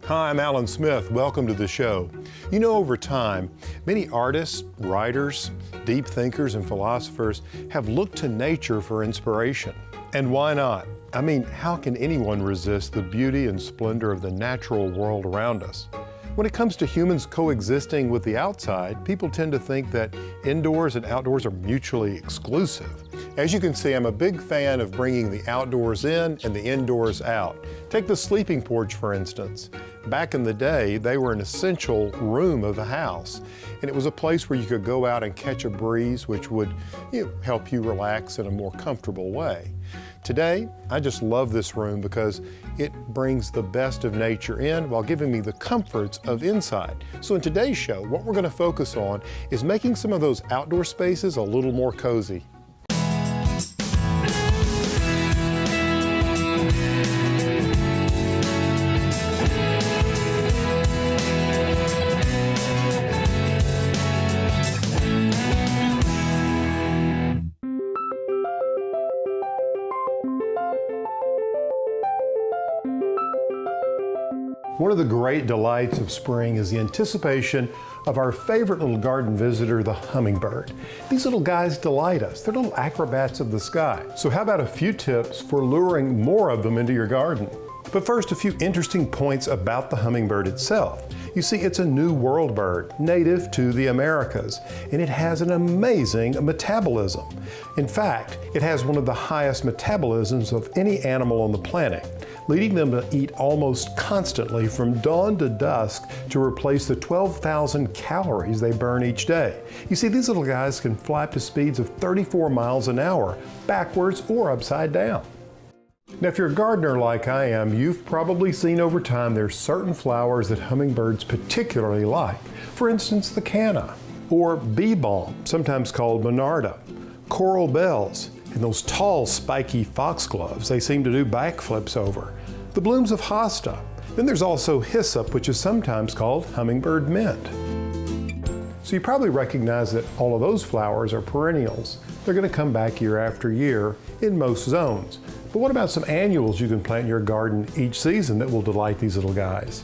Hi, I'm Alan Smith. Welcome to the show. You know, over time, many artists, writers, deep thinkers, and philosophers have looked to nature for inspiration. And why not? I mean, how can anyone resist the beauty and splendor of the natural world around us? When it comes to humans coexisting with the outside, people tend to think that indoors and outdoors are mutually exclusive. As you can see, I'm a big fan of bringing the outdoors in and the indoors out. Take the sleeping porch, for instance. Back in the day, they were an essential room of the house, and it was a place where you could go out and catch a breeze, which would help you relax in a more comfortable way. Today, I just love this room because it brings the best of nature in while giving me the comforts of inside. So in today's show, what we're going to focus on is making some of those outdoor spaces a little more cozy. One of the great delights of spring is the anticipation of our favorite little garden visitor, the hummingbird. These little guys delight us. They're little acrobats of the sky. So how about a few tips for luring more of them into your garden? But first, a few interesting points about the hummingbird itself. You see, it's a New World bird, native to the Americas, and it has an amazing metabolism. In fact, it has one of the highest metabolisms of any animal on the planet, leading them to eat almost constantly from dawn to dusk to replace the 12,000 calories they burn each day. You see, these little guys can fly up to speeds of 34 miles an hour, backwards or upside down. Now, if you're a gardener like I am, you've probably seen over time there's certain flowers that hummingbirds particularly like. For instance, the canna, or bee balm, sometimes called monarda, coral bells, and those tall, spiky foxgloves they seem to do backflips over, the blooms of hosta. Then there's also hyssop, which is sometimes called hummingbird mint. So you probably recognize that all of those flowers are perennials. They're going to come back year after year in most zones. But what about some annuals you can plant in your garden each season that will delight these little guys?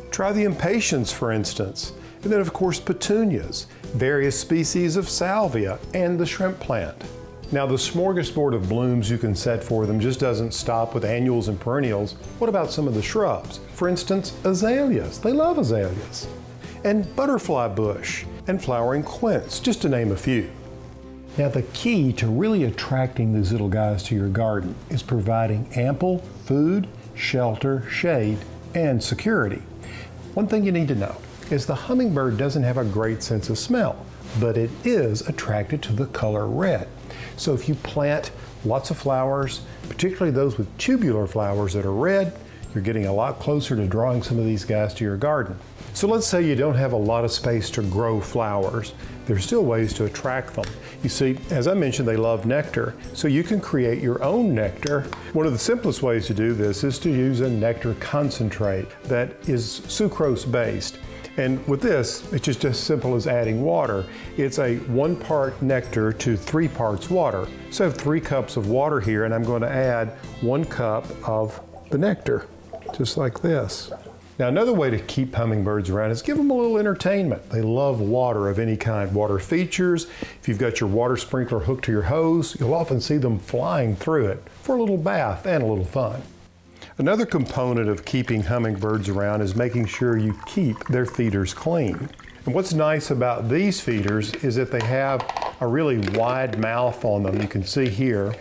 Try the impatiens, for instance. And then, of course, petunias, various species of salvia, and the shrimp plant. Now, the smorgasbord of blooms you can set for them just doesn't stop with annuals and perennials. What about some of the shrubs? For instance, azaleas. They love azaleas. And butterfly bush and flowering quince, just to name a few. Now, the key to really attracting these little guys to your garden is providing ample food, shelter, shade, and security. One thing you need to know is the hummingbird doesn't have a great sense of smell, but it is attracted to the color red. So if you plant lots of flowers, particularly those with tubular flowers that are red, you're getting a lot closer to drawing some of these guys to your garden. So let's say you don't have a lot of space to grow flowers. There's still ways to attract them. You see, as I mentioned, they love nectar, so you can create your own nectar. One of the simplest ways to do this is to use a nectar concentrate that is sucrose based. And with this, it's just as simple as adding water. It's a 1 part nectar to 3 parts water. So I have 3 cups of water here, and I'm going to add 1 cup of the nectar, just like this. Now, another way to keep hummingbirds around is give them a little entertainment. They love water of any kind, water features. If you've got your water sprinkler hooked to your hose, you'll often see them flying through it for a little bath and a little fun. Another component of keeping hummingbirds around is making sure you keep their feeders clean. And what's nice about these feeders is that they have a really wide mouth on them. You can see here.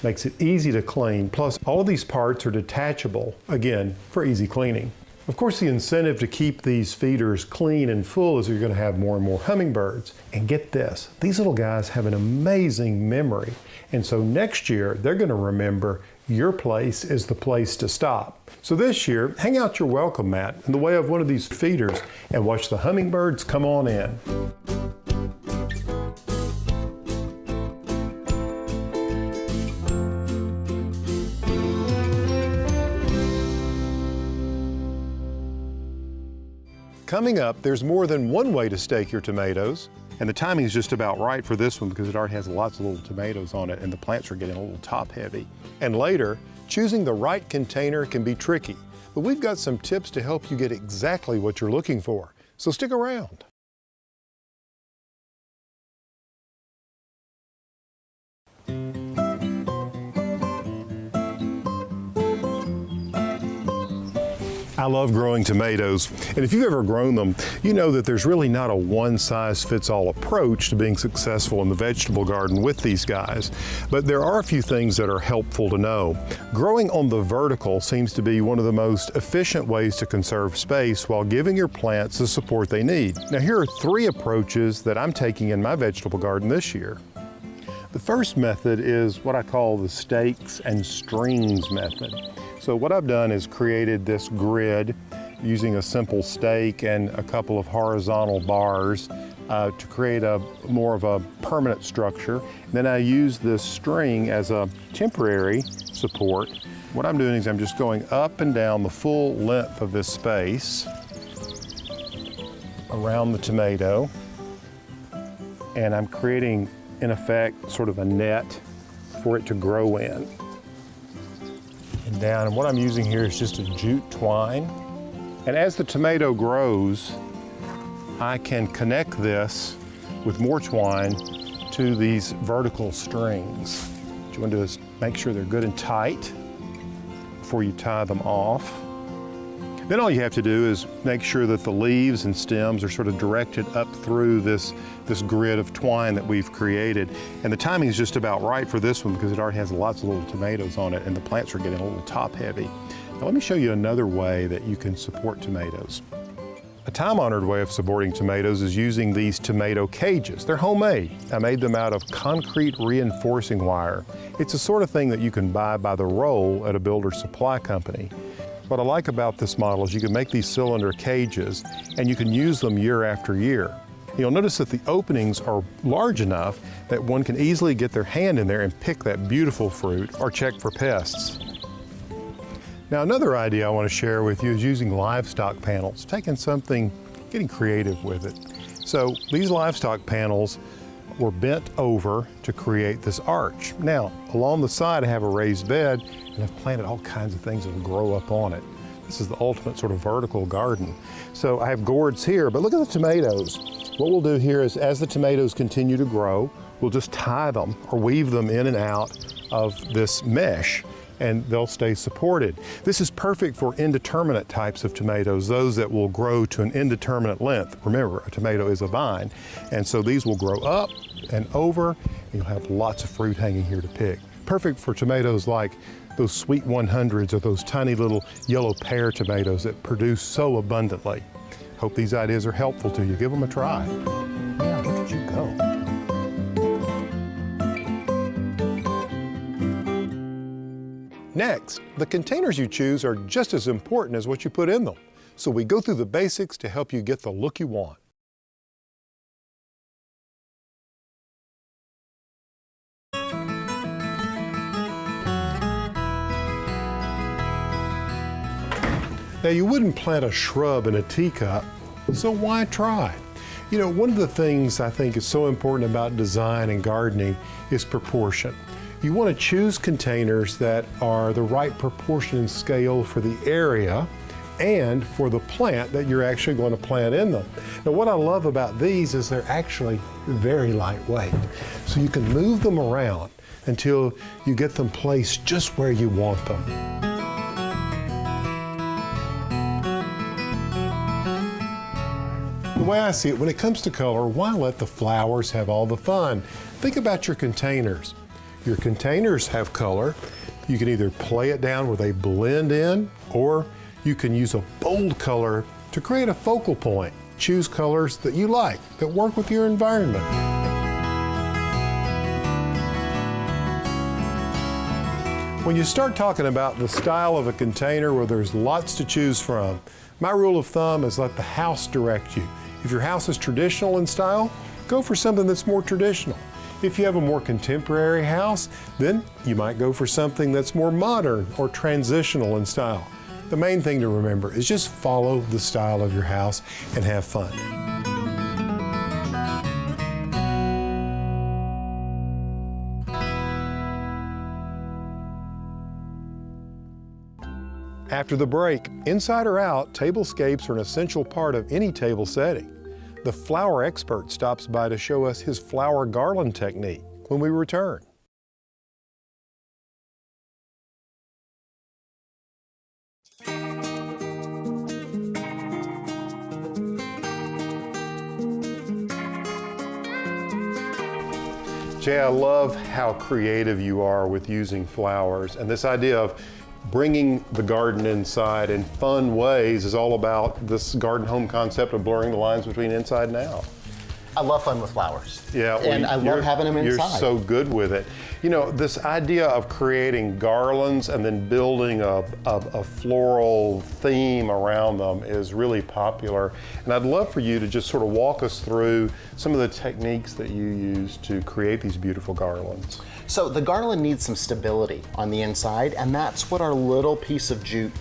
Makes it easy to clean. Plus, all of these parts are detachable, again, for easy cleaning. Of course, the incentive to keep these feeders clean and full is you're going to have more and more hummingbirds. And get this, these little guys have an amazing memory. And so next year, they're going to remember your place is the place to stop. So this year, hang out your welcome mat in the way of one of these feeders and watch the hummingbirds come on in. Coming up, there's more than one way to stake your tomatoes. And the timing is just about right for this one because it already has lots of little tomatoes on it and the plants are getting a little top heavy. And later, choosing the right container can be tricky. but we've got some tips to help you get exactly what you're looking for. So stick around. I love growing tomatoes, and if you've ever grown them, you know that there's really not a one-size-fits-all approach to being successful in the vegetable garden with these guys. But there are a few things that are helpful to know. Growing on the vertical seems to be one of the most efficient ways to conserve space while giving your plants the support they need. Now, here are 3 approaches that I'm taking in my vegetable garden this year. The first method is what I call the stakes and strings method. So what I've done is created this grid using a simple stake and a couple of horizontal bars to create more of a permanent structure. Then I use this string as a temporary support. What I'm doing is I'm just going up and down the full length of this space around the tomato, and I'm creating, in effect, sort of a net for it to grow in. And down, and what I'm using here is just a jute twine. And as the tomato grows, I can connect this with more twine to these vertical strings. What you want to do is make sure they're good and tight before you tie them off. Then all you have to do is make sure that the leaves and stems are sort of directed up through this grid of twine that we've created. And the timing is just about right for this one because it already has lots of little tomatoes on it and the plants are getting a little top heavy. Now let me show you another way that you can support tomatoes. A time-honored way of supporting tomatoes is using these tomato cages. They're homemade. I made them out of concrete reinforcing wire. It's the sort of thing that you can buy by the roll at a builder's supply company. What I like about this model is you can make these cylinder cages and you can use them year after year. You'll notice that the openings are large enough that one can easily get their hand in there and pick that beautiful fruit or check for pests. Now another idea I want to share with you is using livestock panels, getting creative with it. So these livestock panels were bent over to create this arch. Now along the side I have a raised bed and I've planted all kinds of things that will grow up on it. This is the ultimate sort of vertical garden. So I have gourds here, but look at the tomatoes. What we'll do here is as the tomatoes continue to grow, we'll just tie them or weave them in and out of this mesh and they'll stay supported. This is perfect for indeterminate types of tomatoes, those that will grow to an indeterminate length. Remember, a tomato is a vine, and so these will grow up and over, and you'll have lots of fruit hanging here to pick. Perfect for tomatoes like those sweet 100s or those tiny little yellow pear tomatoes that produce so abundantly. Hope these ideas are helpful to you. Give them a try. Yeah, look at you go. Next, the containers you choose are just as important as what you put in them. So we go through the basics to help you get the look you want. Now you wouldn't plant a shrub in a teacup, so why try? You know, one of the things I think is so important about design and gardening is proportion. You want to choose containers that are the right proportion and scale for the area and for the plant that you're actually going to plant in them. Now what I love about these is they're actually very lightweight. So you can move them around until you get them placed just where you want them. The way I see it, when it comes to color, why let the flowers have all the fun? Think about your containers. Your containers have color. You can either play it down where they blend in, or you can use a bold color to create a focal point. Choose colors that you like, that work with your environment. When you start talking about the style of a container where there's lots to choose from, my rule of thumb is let the house direct you. If your house is traditional in style, go for something that's more traditional. If you have a more contemporary house, then you might go for something that's more modern or transitional in style. The main thing to remember is just follow the style of your house and have fun. After the break, inside or out, tablescapes are an essential part of any table setting. The flower expert stops by to show us his flower garland technique when we return. Jay, I love how creative you are with using flowers, and this idea of bringing the garden inside in fun ways is all about this garden home concept of blurring the lines between inside and out. I love fun with flowers. Yeah, well, and I love having them inside. You're so good with it. You know, this idea of creating garlands and then building a floral theme around them is really popular. And I'd love for you to just sort of walk us through some of the techniques that you use to create these beautiful garlands. So the garland needs some stability on the inside, and that's what our little piece of jute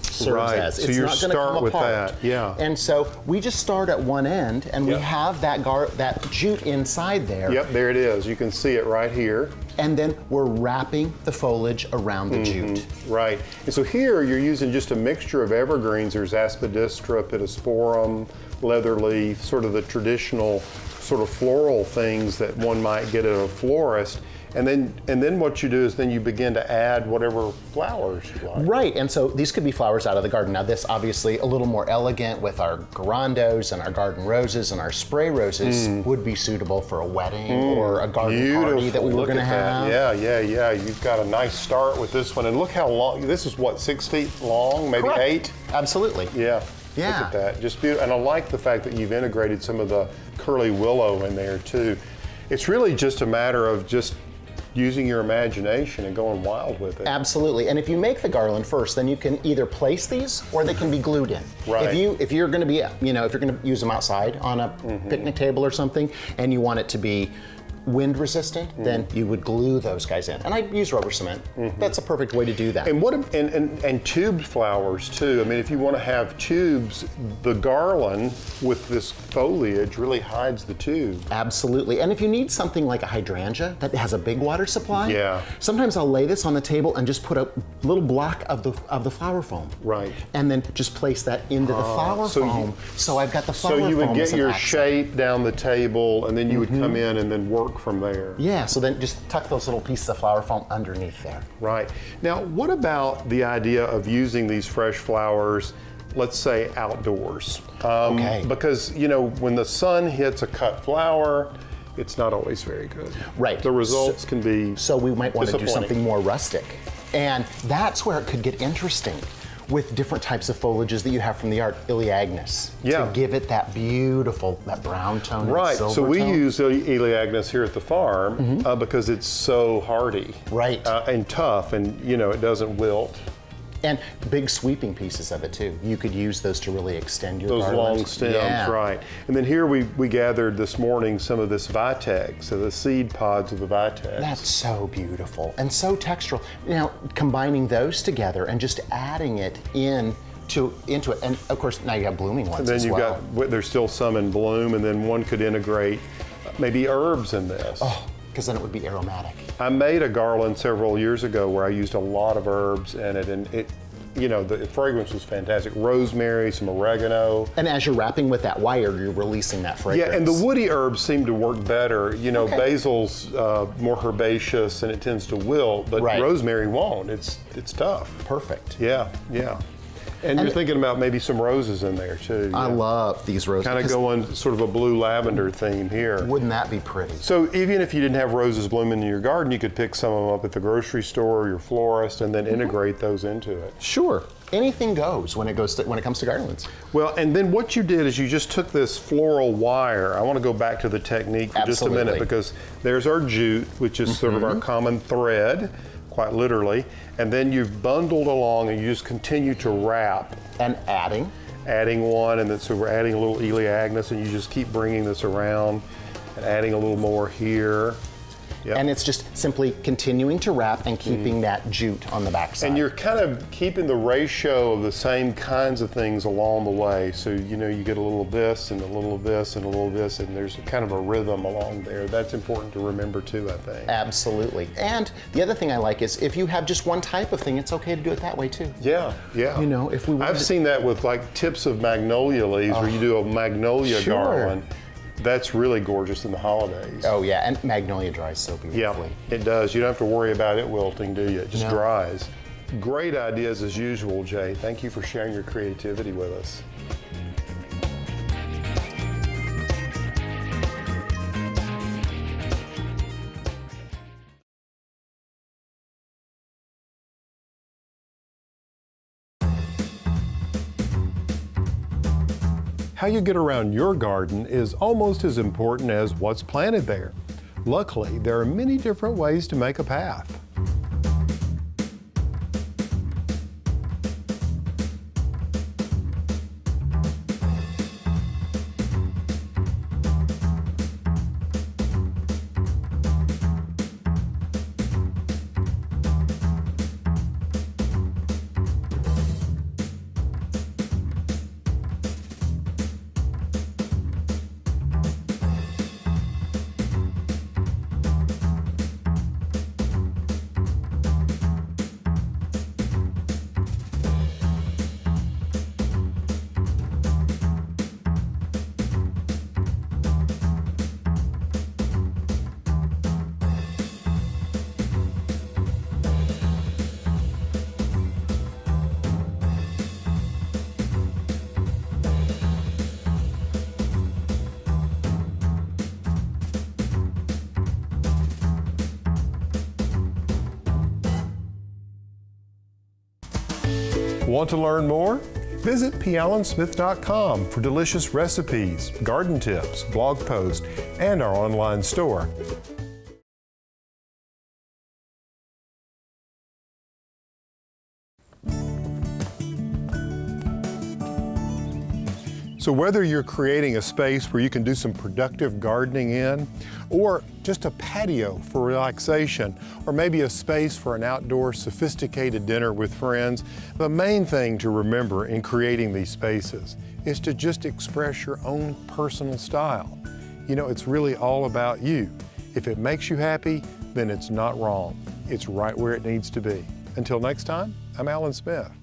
serves as. So it's you not going to come start with apart. that, yeah. And so we just start at one end, and we have that jute inside there. Yep, there it is. You can see it right here. And then we're wrapping the foliage around the jute. Right. And so here you're using just a mixture of evergreens. There's aspidistra, pittosporum, leatherleaf, sort of the traditional sort of floral things that one might get at a florist. And then what you do is then you begin to add whatever flowers you like. Right, and so these could be flowers out of the garden. Now this obviously a little more elegant with our gerandos and our garden roses and our spray roses would be suitable for a wedding or a garden party that we were going to have. Yeah. You've got a nice start with this one. And look how long, this is what, 6 feet long, maybe Correct. 8? Absolutely. Yeah. Look at that, just beautiful. And I like the fact that you've integrated some of the curly willow in there too. It's really just a matter of just using your imagination and going wild with it. Absolutely, and if you make the garland first, then you can either place these or they can be glued in. Right. If you're going to be, if you're going to use them outside on a picnic table or something, and you want it to be wind resistant, then you would glue those guys in. And I use rubber cement. That's a perfect way to do that. And and tubed flowers too. I mean, if you want to have tubes, the garland with this foliage really hides the tube. Absolutely. And if you need something like a hydrangea that has a big water supply, sometimes I'll lay this on the table and just put a little block of the flower foam. Right. And then just place that into the flower foam. So I've got the flower foam. So you would get your accent. shape down the table, and then you would come in and then work from there. Yeah, so then just tuck those little pieces of flower foam underneath there. Right. Now, what about the idea of using these fresh flowers, let's say outdoors? Because, when the sun hits a cut flower, it's not always very good. Right. The results can be So we might want to do something more rustic. And that's where it could get interesting with different types of foliages that you have from the art, Elaeagnus, to give it that beautiful, that brown tone. Right, silver so we tone. use Elaeagnus here at the farm because it's so hardy. Right. And tough, and it doesn't wilt. And big sweeping pieces of it too. You could use those to really extend your Those garland. long stems, right. And then here we gathered this morning some of this vitex, so the seed pods of the vitex. That's so beautiful and so textural. Now, combining those together and just adding it into it, and of course now you have blooming ones as well. And then you've got, there's still some in bloom, and then one could integrate maybe herbs in this. Oh, because then it would be aromatic. I made a garland several years ago where I used a lot of herbs in it, and the fragrance was fantastic. Rosemary, some oregano. And as you're wrapping with that wire, you're releasing that fragrance. Yeah, and the woody herbs seem to work better. Basil's more herbaceous and it tends to wilt, but rosemary won't. It's tough. Perfect. Yeah. And you're thinking about maybe some roses in there too. I love these roses. Kind of going sort of a blue lavender theme here. Wouldn't that be pretty? So even if you didn't have roses blooming in your garden, you could pick some of them up at the grocery store or your florist and then integrate those into it. Sure. Anything goes when it comes to garlands. Well, and then what you did is you just took this floral wire. I want to go back to the technique for just a minute, because there's our jute, which is sort of our common thread, quite literally, and then you've bundled along and you just continue to wrap. And adding one, and then so we're adding a little Elaeagnus, and you just keep bringing this around and adding a little more here. Yep. And it's just simply continuing to wrap and keeping that jute on the backside. And you're kind of keeping the ratio of the same kinds of things along the way. So, you know, you get a little of this and a little of this and a little of this, and there's kind of a rhythm along there. That's important to remember too, I think. Absolutely. And the other thing I like is if you have just one type of thing, it's okay to do it that way too. Yeah, yeah. You know, if we wanted I've seen that with like tips of magnolia leaves, where you do a magnolia Sure. garland. That's really gorgeous in the holidays. Oh yeah, and magnolia dries so beautifully. Yeah, it does. You don't have to worry about it wilting, do you? It just No. dries. Great ideas as usual, Jay. Thank you for sharing your creativity with us. How you get around your garden is almost as important as what's planted there. Luckily, there are many different ways to make a path. Want to learn more? Visit pallansmith.com for delicious recipes, garden tips, blog posts, and our online store. So whether you're creating a space where you can do some productive gardening in, or just a patio for relaxation, or maybe a space for an outdoor sophisticated dinner with friends, the main thing to remember in creating these spaces is to just express your own personal style. You know, it's really all about you. If it makes you happy, then it's not wrong. It's right where it needs to be. Until next time, I'm Alan Smith.